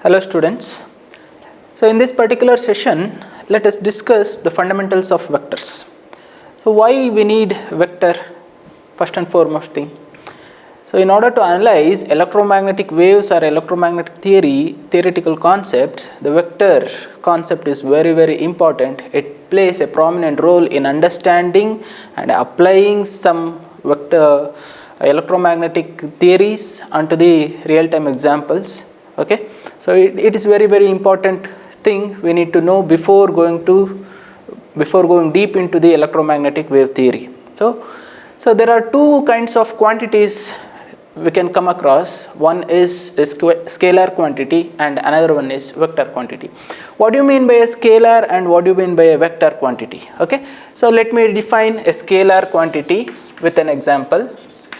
Hello students. So in this particular session, let us discuss the fundamentals of vectors. So why we need vector, first and foremost thing. So in order to analyze electromagnetic waves or electromagnetic theoretical concepts, the vector concept is very important. It plays a prominent role in understanding and applying some vector electromagnetic theories onto the real-time examples. Okay, so it is very important thing we need to know before going deep into the electromagnetic wave theory. So there are two kinds of quantities we can come across. One is a scalar quantity and another one is vector quantity. What do you mean by a scalar and what do you mean by a vector quantity? Okay, so let me define a scalar quantity with an example.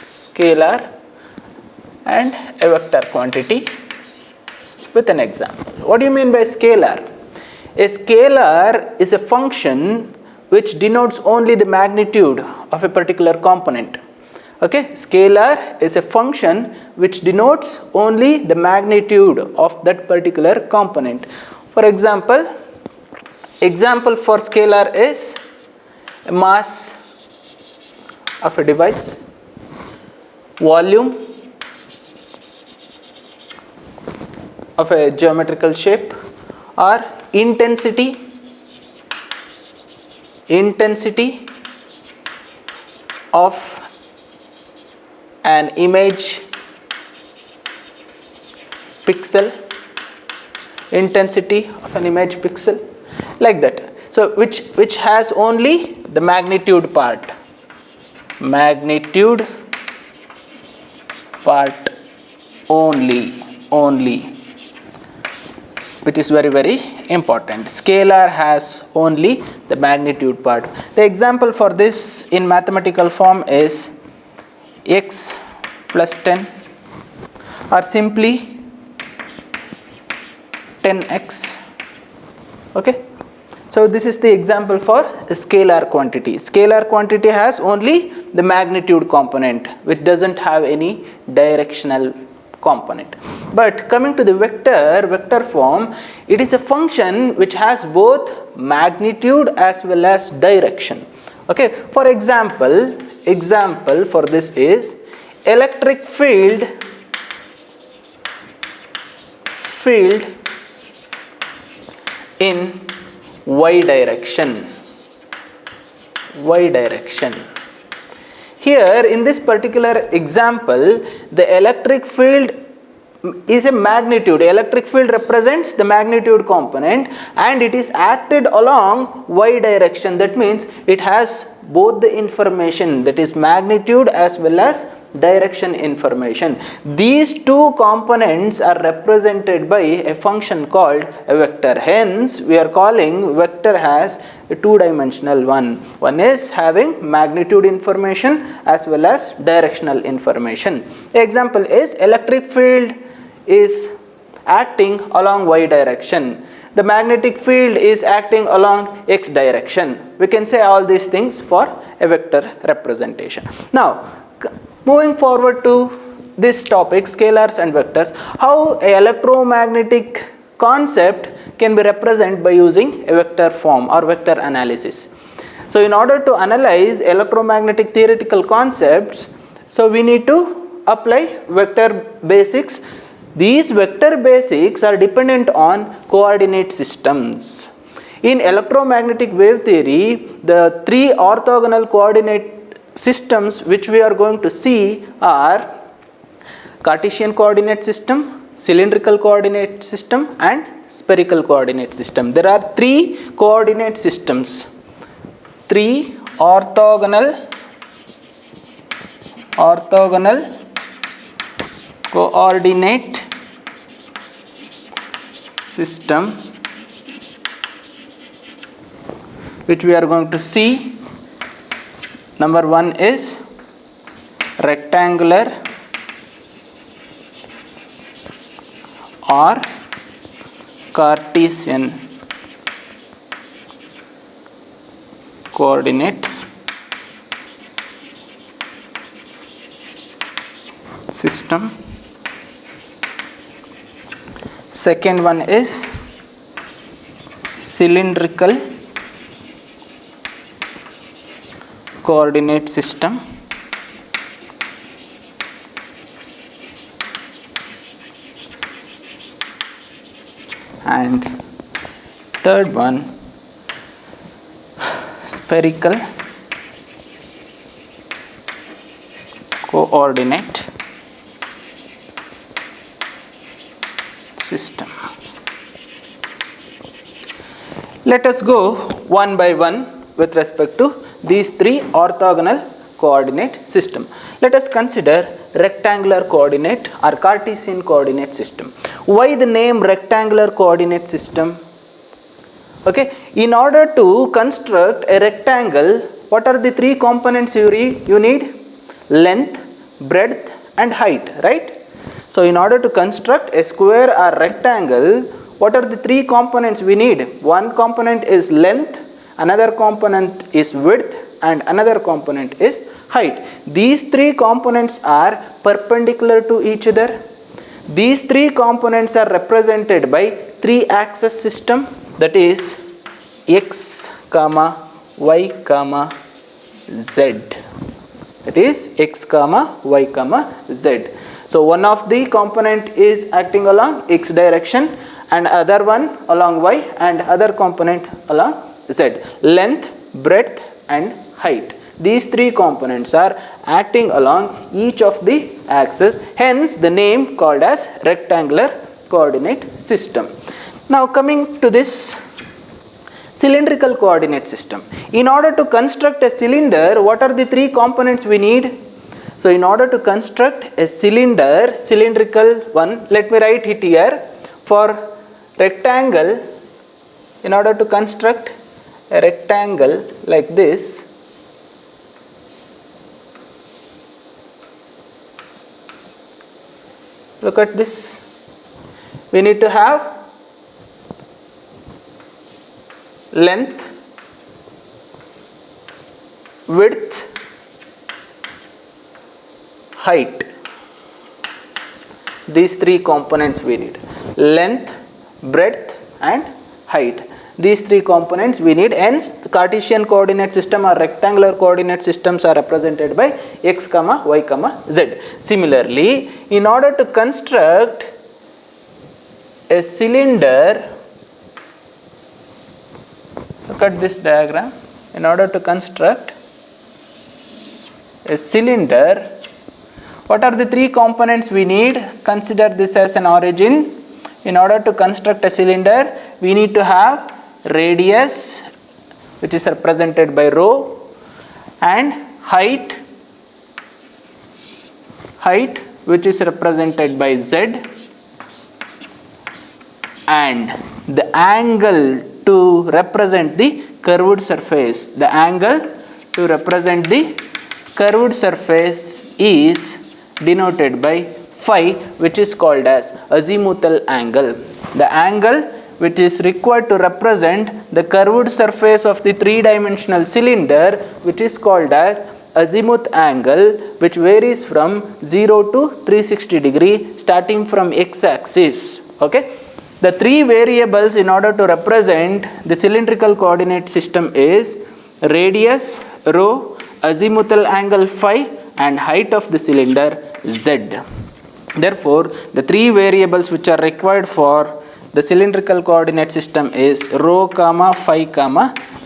Scalar and a vector quantity with an example. What do you mean by scalar? A scalar is a function which denotes only the magnitude of a particular component. Okay, scalar is a function which denotes only the magnitude of that particular component. For example for scalar is a mass of a device, volume of a geometrical shape, or intensity of an image pixel, like that. So which has only the magnitude part only, which is very important. Scalar has only the magnitude part. The example for this in mathematical form is x plus 10 or simply 10x. Okay, so this is the example for a scalar quantity. Scalar quantity has only the magnitude component which doesn't have any directional component. But coming to the vector form, it is a function which has both magnitude as well as direction. Okay, for example for this is electric field in y direction. Here in this particular example, the electric field is a magnitude. Electric field represents the magnitude component and it is acted along y direction. That means it has both the information, that is magnitude as well as direction information. These two components are represented by a function called a vector. Hence we are calling vector as a two-dimensional one. One is having magnitude information as well as directional information. Example is electric field is acting along y direction. The magnetic field is acting along x direction. We can say all these things for a vector representation. Now moving forward to this topic, scalars and vectors, how an electromagnetic concept can be represented by using a vector form or vector analysis. So in order to analyze electromagnetic theoretical concepts, so we need to apply vector basics. These vector basics are dependent on coordinate systems. In electromagnetic wave theory, the three orthogonal coordinate systems which we are going to see are Cartesian coordinate system, cylindrical coordinate system and spherical coordinate system. There are three coordinate systems, three orthogonal coordinate system which we are going to see. Number one is rectangular or Cartesian coordinate system. Second one is cylindrical coordinate system. And third one, spherical coordinate system. Let us go one by one with respect to these three orthogonal coordinate system. Let us consider rectangular coordinate or Cartesian coordinate system. Why the name rectangular coordinate system? Okay, in order to construct a rectangle, what are the three components you need? Length, breadth and height, right? So in order to construct a square or rectangle, what are the three components we need? One component is length, another component is width and another component is height. These three components are perpendicular to each other. These three components are represented by three axis system, that is x, y, z. That is x, y, z. So one of the component is acting along x direction and other one along y and other component along z. Length, breadth and height. These three components are acting along each of the axes, hence the name called as rectangular coordinate system. Now coming to this cylindrical coordinate system. In order to construct a cylinder, what are the three components we need? So in order to construct a cylinder, cylindrical one, let me write it here. For rectangle, in order to construct a rectangle like this, look at this. We need to have length, width, height. These three components we need. Length, breadth and height. These three components we need. Hence the Cartesian coordinate system or rectangular coordinate systems are represented by x, y, z. Similarly, in order to construct a cylinder, look at this diagram. In order to construct a cylinder, what are the three components we need? Consider this as an origin. In order to construct a cylinder, we need to have radius, which is represented by rho, and height, which is represented by z, and the angle to represent the curved surface. The angle to represent the curved surface is denoted by phi, which is called as azimuthal angle. The angle which is required to represent the curved surface of the three-dimensional cylinder, which is called as azimuth angle, which varies from 0 to 360 degree starting from x-axis. Okay. The three variables in order to represent the cylindrical coordinate system is radius, rho, azimuthal angle phi and height of the cylinder z. Therefore, the three variables which are required for the cylindrical coordinate system is rho, phi,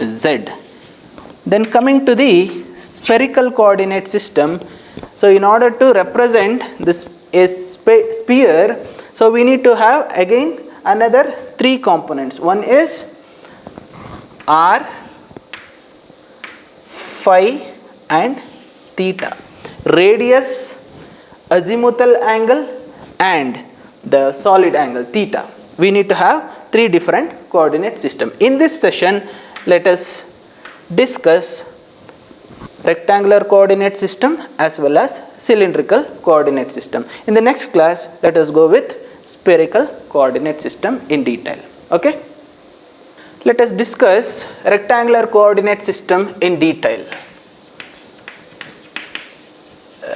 z. Then coming to the spherical coordinate system, so in order to represent this sphere, so we need to have again another three components. One is r, phi and theta. Radius, azimuthal angle and the solid angle theta. We need to have three different coordinate system. In this session, let us discuss rectangular coordinate system as well as cylindrical coordinate system. In the next class, let us go with spherical coordinate system in detail. Okay? Let us discuss rectangular coordinate system in detail.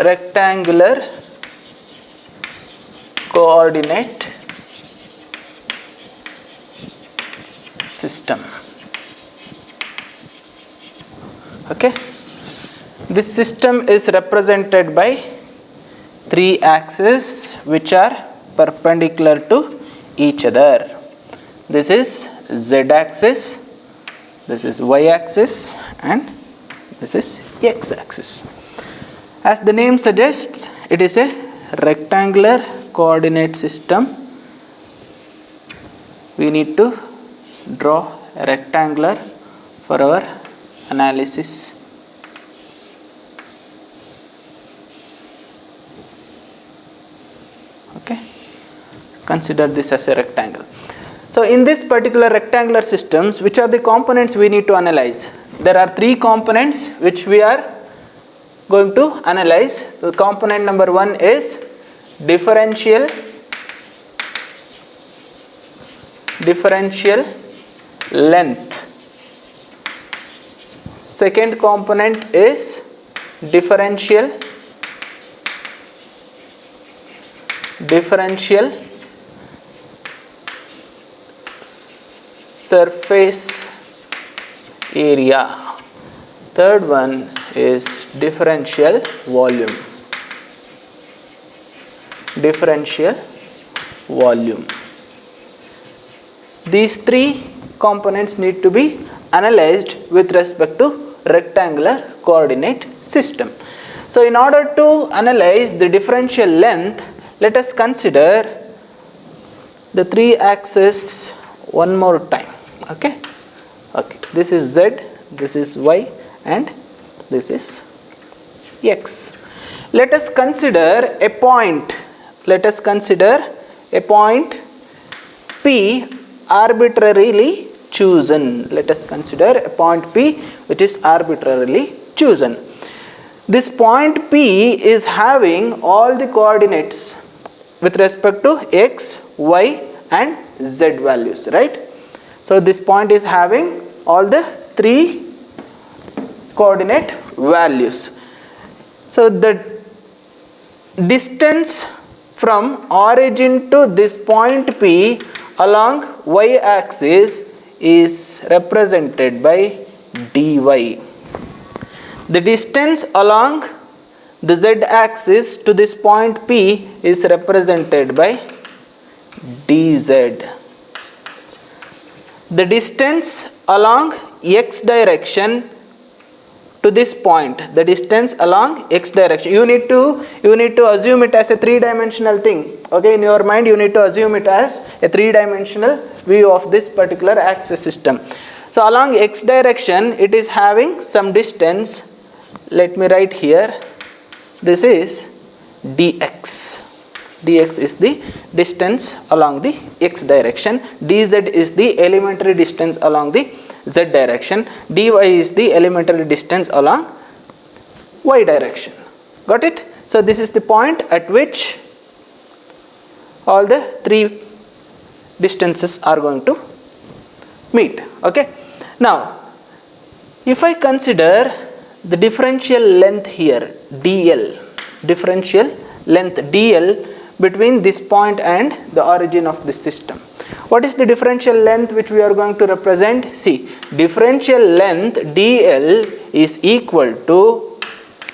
Rectangular coordinate system. Okay, this system is represented by three axes which are perpendicular to each other. This is z axis, this is y axis, and this is x axis. As the name suggests, it is a rectangular coordinate system. We need to draw a rectangular for our analysis. Okay, consider this as a rectangle. So in this particular rectangular systems, which are the components we need to analyze? There are three components which we are going to analyze. The component number one is differential length. Second component is differential surface area. Third one is differential volume. These three components need to be analyzed with respect to rectangular coordinate system. So in order to analyze the differential length, let us consider the three axes one more time. Okay, this is z, this is y, and this is x. Let us consider a point. P arbitrarily chosen. Let us consider a point P which is arbitrarily chosen. This point P is having all the coordinates with respect to x, y, and z values, right? So this point is having all the three coordinate values. So the distance from origin to this point P along y axis is represented by dy. The distance along the z axis to this point P is represented by dz. The distance along x direction to this point, you need to assume it as a three-dimensional thing. Okay, in your mind you need to assume it as a three-dimensional view of this particular axis system. So along x direction it is having some distance. Let me write here, this is dx. Dx is the distance along the x direction, dz is the elementary distance along the z direction, dy is the elementary distance along y direction. Got it? So this is the point at which all the three distances are going to meet. Okay, now if I consider the differential length here, dl, between this point and the origin of this system. What is the differential length which we are going to represent? See, differential length dl is equal to,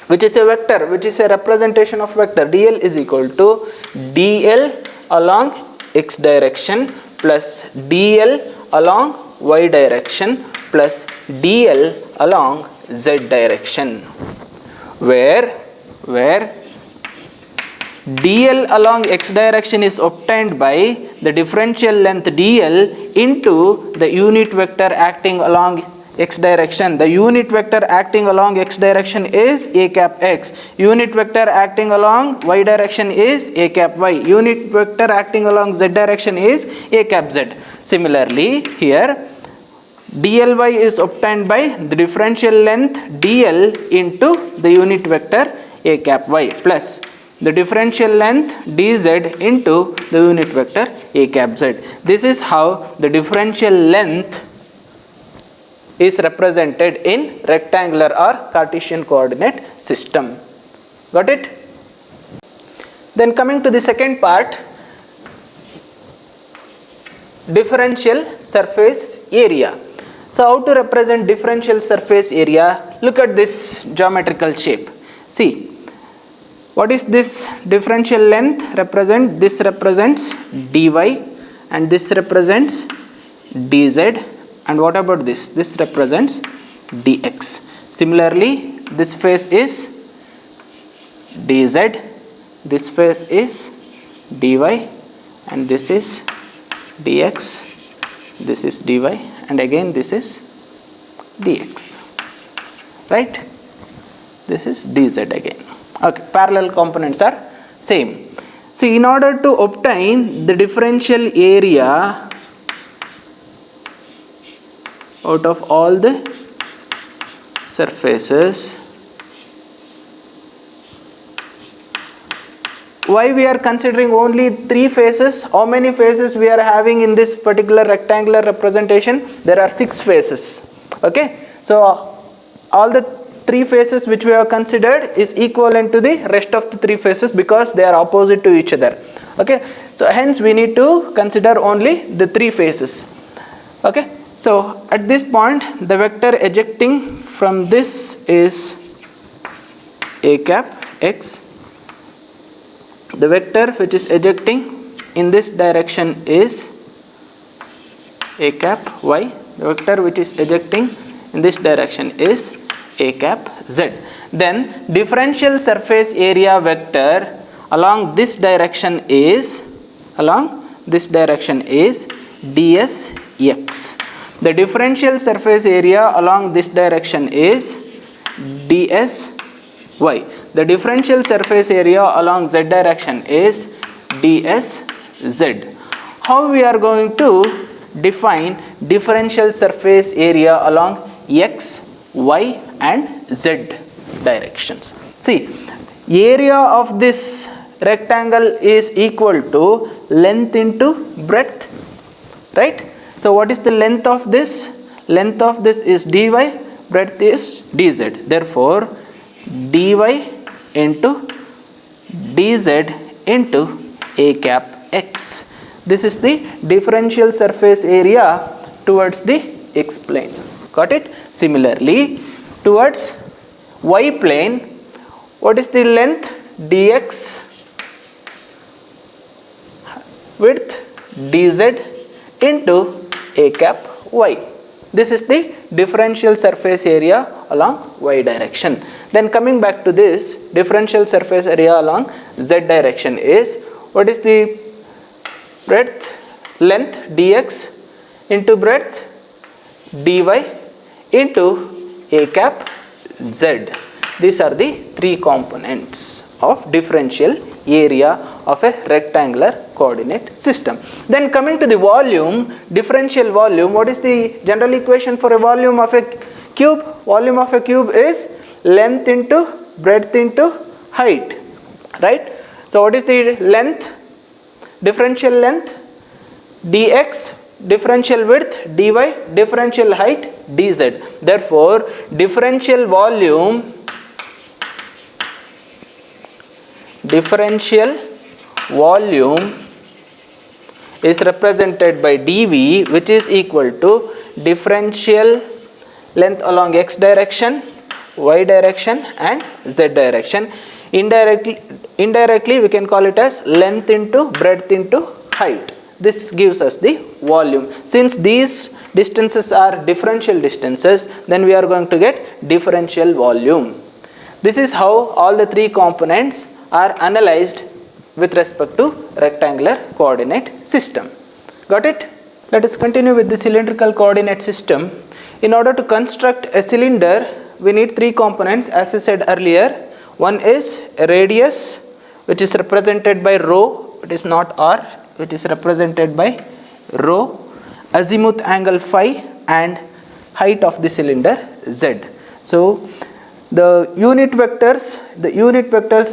which is a vector, which is a representation of vector, dl is equal to dl along x direction plus dl along y direction plus dl along z direction, where dl along x direction is obtained by the differential length dl into the unit vector acting along x direction. The unit vector acting along x direction is a cap x. Unit vector acting along y direction is a cap y. Unit vector acting along z direction is a cap z. Similarly, here dly is obtained by the differential length dl into the unit vector a cap y plus the differential length dz into the unit vector a cap z. This is how the differential length is represented in rectangular or Cartesian coordinate system. Got it? Then coming to the second part, differential surface area. So how to represent differential surface area? Look at this geometrical shape. See, what is this differential length represent? This represents dy and this represents dz, and what about this? This represents dx. Similarly, this face is dz, this face is dy, and this is dx, this is dy, and again this is dx, right? This is dz again. Okay, parallel components are same. See, in order to obtain the differential area out of all the surfaces, why we are considering only 3 faces? How many faces we are having in this particular rectangular representation? There are 6 faces. Okay, so all the 3 faces which we have considered is equivalent to the rest of the 3 faces because they are opposite to each other. Okay, so hence we need to consider only the 3 faces. Okay, so at this point the vector ejecting from this is a cap x. The vector which is ejecting in this direction is a cap y. The vector which is ejecting in this direction is a cap z. Then differential surface area vector along this direction is ds x. The differential surface area along this direction is ds y. The differential surface area along z direction is ds z. How we are going to define differential surface area along x, y and z directions? See, area of this rectangle is equal to length into breadth, right? So what is the length of this? Length of this is dy, breadth is dz. Therefore dy into dz into a cap x. This is the differential surface area towards the x plane. Got it? Similarly, towards y plane, what is the length? Dx, width dz into a cap y. This is the differential surface area along y direction. Then coming back to this, differential surface area along z direction is, what is the breadth? Length dx into breadth dy into a cap z. These are the 3 components of differential area of a rectangular coordinate system. Then coming to the volume, differential volume, what is the general equation for a volume of a cube? Volume of a cube is length into breadth into height, right? So what is the length? Differential length dx, differential width dy, differential height dz. Therefore differential volume is represented by dv, which is equal to differential length along x direction, y direction and z direction. Indirectly we can call it as length into breadth into height. This gives us the volume. Since these distances are differential distances, then we are going to get differential volume. This is how all the 3 components are analyzed with respect to rectangular coordinate system. Got it? Let us continue with the cylindrical coordinate system. In order to construct a cylinder, we need 3 components as I said earlier. One is a radius, which is represented by rho, it is not r, which is represented by rho, azimuth angle phi and height of the cylinder z. So the unit vectors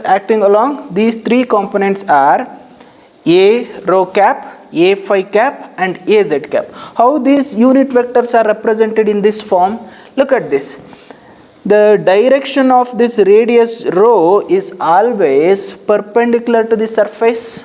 acting along these 3 components are a rho cap, a phi cap and a z cap. How these unit vectors are represented in this form? Look at this. The direction of this radius rho is always perpendicular to the surface.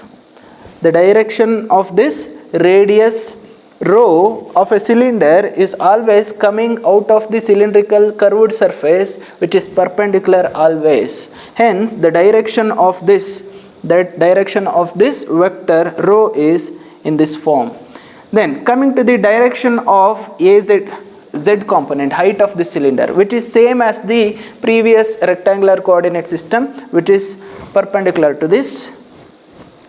The direction of this radius rho of a cylinder is always coming out of the cylindrical curved surface which is perpendicular always. Hence the direction of this vector rho is in this form. Then coming to the direction of z component, height of the cylinder, which is same as the previous rectangular coordinate system, which is perpendicular to this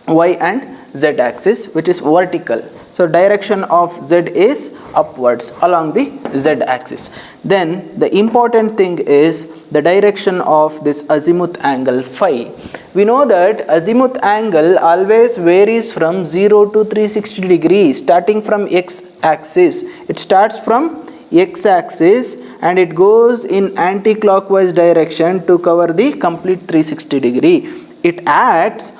y and z axis, which is vertical. So direction of z is upwards along the z axis. Then the important thing is the direction of this azimuth angle phi. We know that azimuth angle always varies from 0 to 360 degrees starting from x axis. It starts from x axis and it goes in anti-clockwise direction to cover the complete 360 degree. It acts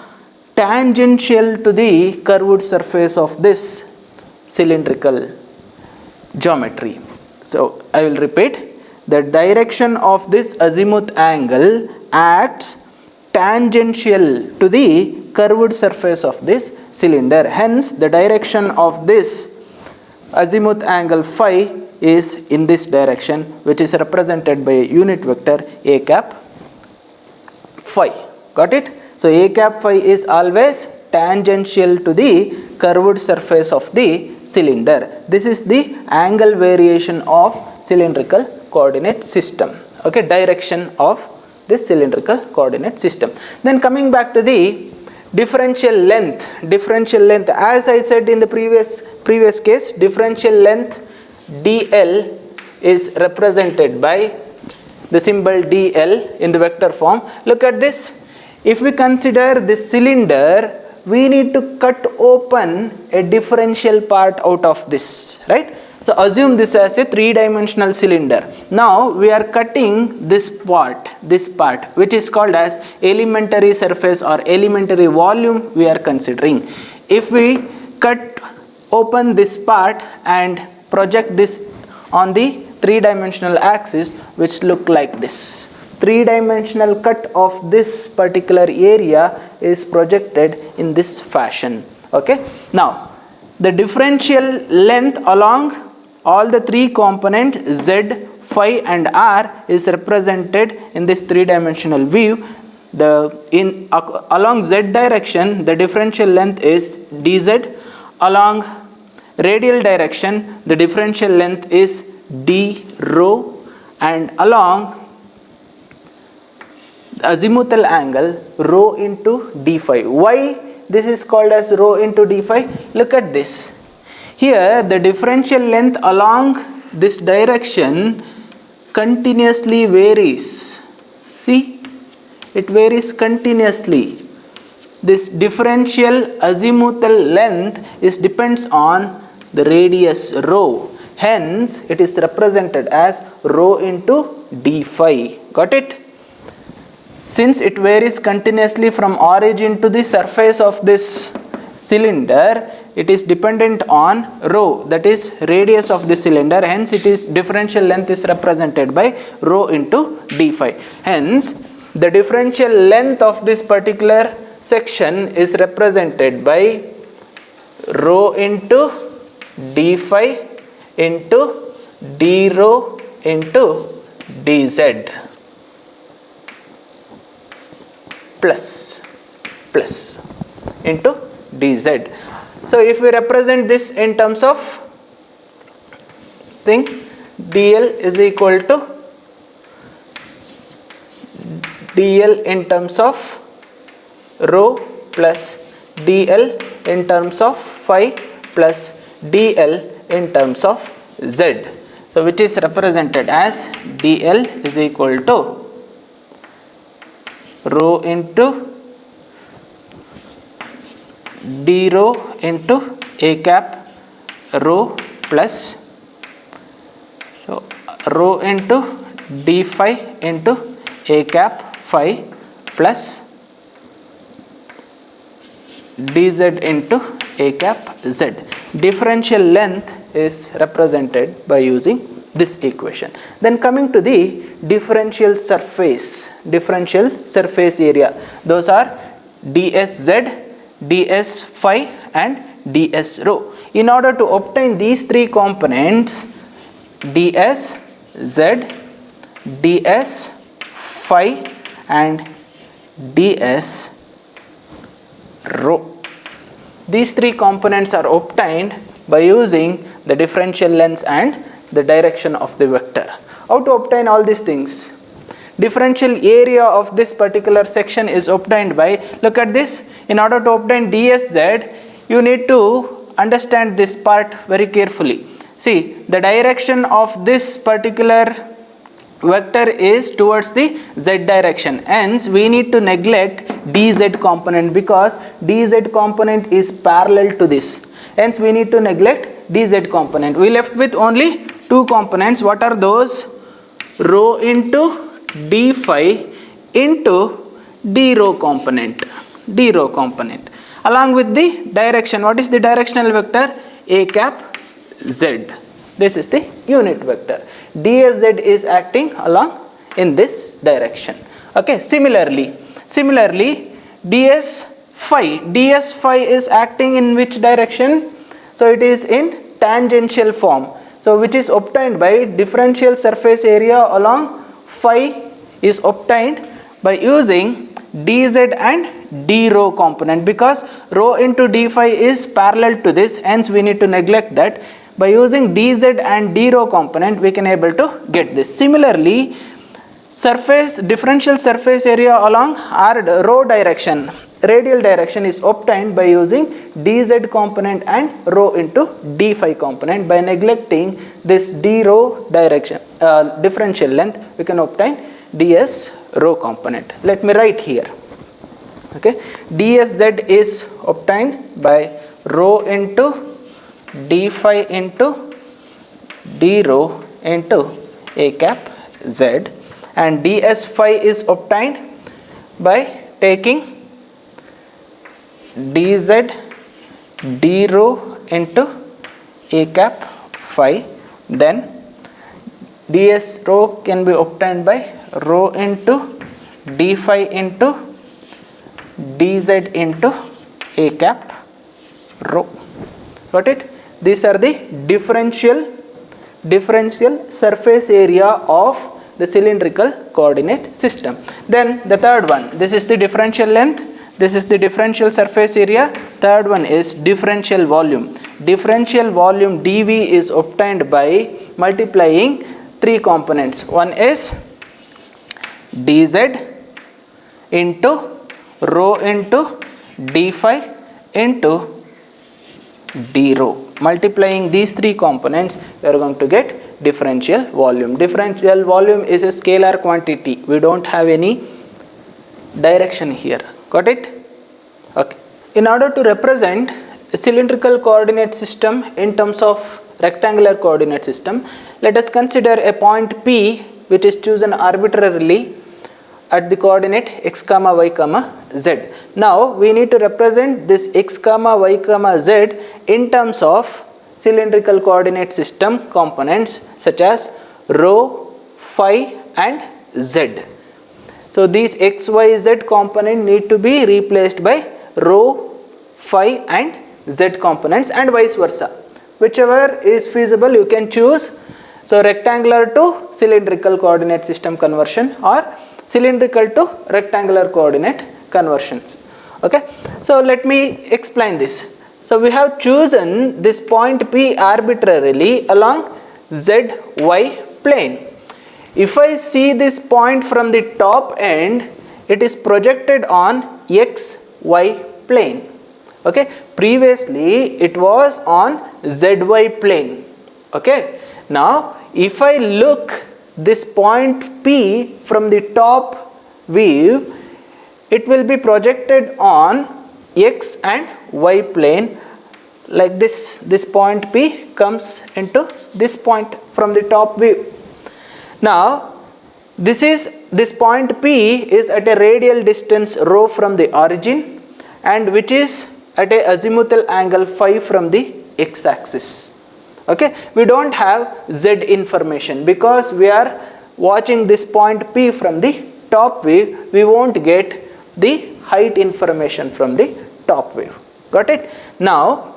tangential to the curved surface of this cylindrical geometry. So I will repeat, the direction of this azimuth angle acts tangential to the curved surface of this cylinder. Hence the direction of this azimuth angle phi is in this direction, which is represented by a unit vector a cap phi. Got it? So a cap phi is always tangential to the curved surface of the cylinder. This is the angle variation of cylindrical coordinate system. Okay, direction of this cylindrical coordinate system. Then coming back to the differential length. As I said in the previous case, differential length dl is represented by the symbol dl in the vector form. Look at this. If we consider this cylinder, we need to cut open a differential part out of this, right? So assume this as a three-dimensional cylinder. Now we are cutting this part which is called as elementary surface or elementary volume we are considering. If we cut open this part and project this on the three-dimensional axis, which look like this. Three-dimensional cut of this particular area is projected in this fashion. Okay. Now the differential length along all the three components z, phi and r is represented in this three-dimensional view. Along z direction the differential length is dz. Along radial direction the differential length is d rho, and along azimuthal angle rho into d phi. Why this is called as rho into d phi? Look at this. Here the differential length along this direction continuously varies. See, it varies continuously. This differential azimuthal length depends on the radius rho. Hence it is represented as rho into d phi. Got it? Since it varies continuously from origin to the surface of this cylinder, it is dependent on rho, that is radius of the cylinder. Hence it is differential length is represented by rho into d phi. Hence the differential length of this particular section is represented by rho into d phi into d rho into dz. Plus into dz. So if we represent this in terms of dl is equal to dl in terms of rho plus dl in terms of phi plus dl in terms of z. So which is represented as dl is equal to rho into d rho into a cap rho plus, so rho into d phi into a cap phi plus dz into a cap z. Differential length is represented by using this equation. Then coming to the differential surface area, those are dsz, ds phi and ds rho. in order to obtain these three components, ds z, ds phi and ds rho. These three components are obtained by using the differential length and the direction of the vector. How to obtain all these things? Differential area of this particular section is obtained by, look at this, in order to obtain dsz, you need to understand this part very carefully. See, the direction of this particular vector is towards the z direction, hence we need to neglect dz component because dz component is parallel to this, hence we need to neglect dz component. We left with only two components. What are those? Rho into d phi into d rho component, along with the direction. What is the directional vector? A cap z. This is the unit vector. dsz is acting along in this direction. Okay, similarly ds phi is acting in which direction? So it is in tangential form, so which is obtained by differential surface area along phi is obtained by using dz and d rho component, because rho into d phi is parallel to this, hence we need to neglect that. By using dz and d rho component we can able to get this. Similarly, differential surface area along rho direction, radial direction is obtained by using dz component and rho into d phi component. By neglecting this d rho direction differential length, we can obtain ds rho component. Let me write here. Okay, dsz is obtained by rho into d phi into d rho into a cap z, and ds phi is obtained by taking dz d rho into a cap phi, then ds rho can be obtained by rho into d phi into dz into a cap rho. Got it? These are the differential surface area of the cylindrical coordinate system. Then the third one, this is the differential length, this is the differential surface area. Third one is differential volume. Differential volume dV is obtained by multiplying three components. One is dz into rho into d phi into d rho. Multiplying these three components, we are going to get differential volume. Differential volume is a scalar quantity. We don't have any direction here. Got it? Okay. In order to represent a cylindrical coordinate system in terms of rectangular coordinate system, let us consider a point P which is chosen arbitrarily at the coordinate x comma y comma z. Now we need to represent this x comma y comma z in terms of cylindrical coordinate system components such as rho, phi and z. So these x, y, z component need to be replaced by rho, phi and z components, and vice versa. Whichever is feasible you can choose. So rectangular to cylindrical coordinate system conversion or cylindrical to rectangular coordinate conversions. Okay, so let me explain this. So we have chosen this point P arbitrarily along ZY plane. If I see this point from the top end, it is projected on XY plane. Okay, previously it was on ZY plane. Okay, now if I look this point P from the top view, it will be projected on X and Y plane like this. This point P comes into this point from the top view. Now this point P is at a radial distance rho from the origin and which is at a azimuthal angle phi from the x axis. Okay, we don't have z information because we are watching this point P from the top view. We won't get the height information from the top view. Got it? Now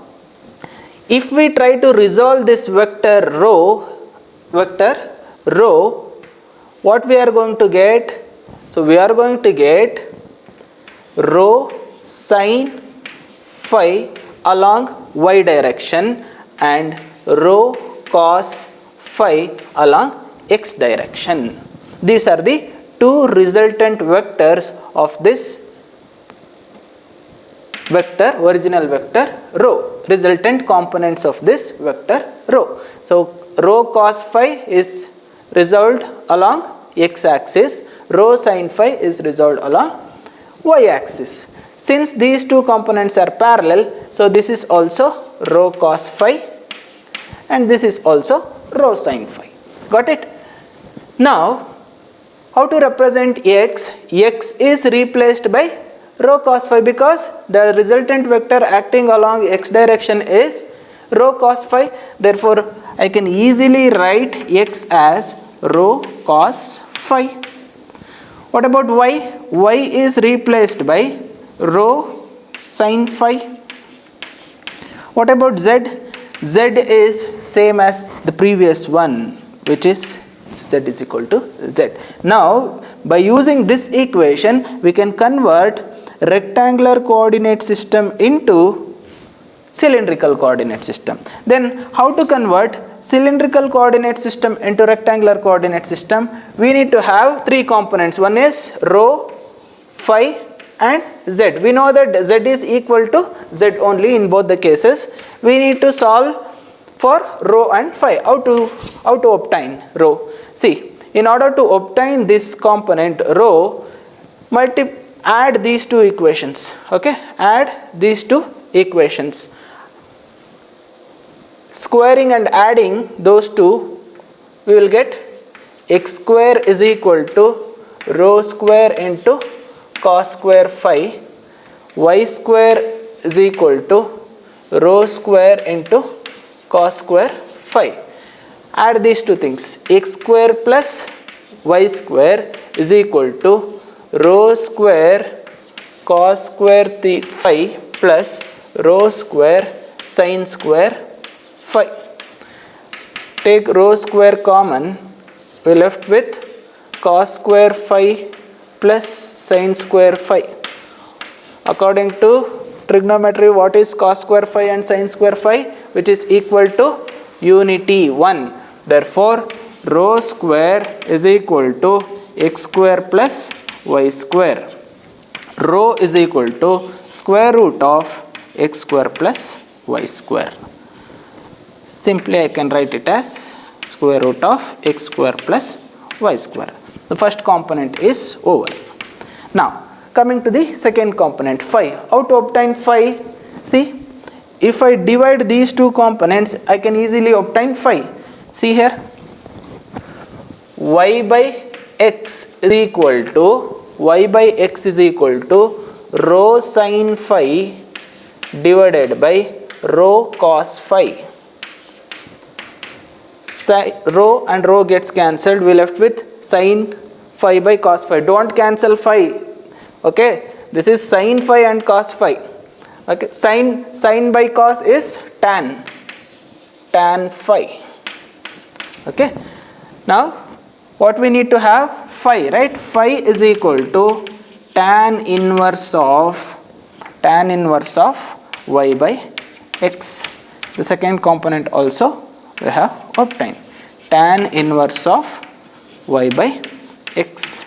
if we try to resolve this vector rho, what we are going to get? So we are going to get rho sin phi along y direction and rho cos phi along x direction. These are the two resultant vectors of this vector, original vector rho, resultant components of this vector rho. So rho cos phi is resolved along x axis, rho sin phi is resolved along y axis. Since these two components are parallel, so this is also rho cos phi and this is also rho sin phi. Got it? Now, how to represent x? X is replaced by rho cos phi because the resultant vector acting along x direction is rho cos phi. Therefore, I can easily write x as rho cos phi. What about y? Y is replaced by rho sin phi. What about z? Z is same as the previous one, which is z is equal to z. Now, by using this equation, we can convert rectangular coordinate system into cylindrical coordinate system. Then how to convert cylindrical coordinate system into rectangular coordinate system? We need to have three components. One is rho, phi and z. We know that z is equal to z only in both the cases. We need to solve for rho and phi. How to obtain rho? See, in order to obtain this component rho, add these two equations. Okay, add these two equations. Squaring and adding those two, we will get x square is equal to rho square into cos square phi, y square is equal to rho square into cos square phi. Add these two things. X square plus y square is equal to rho square cos square phi plus rho square sin square phi. Take rho square common, we are left with cos square phi plus sin square phi. According to trigonometry, what is cos square phi and sin square phi? Which is equal to unity 1. Therefore, rho square is equal to x square plus y square. Rho is equal to square root of x square plus y square. Simply I can write it as square root of x square plus y square. The first component is over. Now, coming to the second component, phi. How to obtain phi? See, if I divide these two components, I can easily obtain phi. See here, y by x is equal to rho sin phi divided by rho cos phi. Rho and rho gets cancelled, we left with sin phi by cos phi. Don't cancel phi. Okay, this is sin phi and cos phi. Okay, sin by cos is tan phi. Okay, now what we need to have? Phi, right? Phi is equal to tan inverse of y by x. The second component also we have obtained, tan inverse of y by x.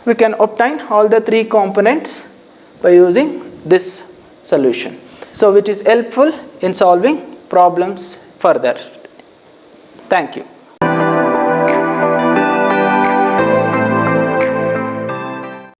We can obtain all the three components by using this solution. So which is helpful in solving problems further. Thank you.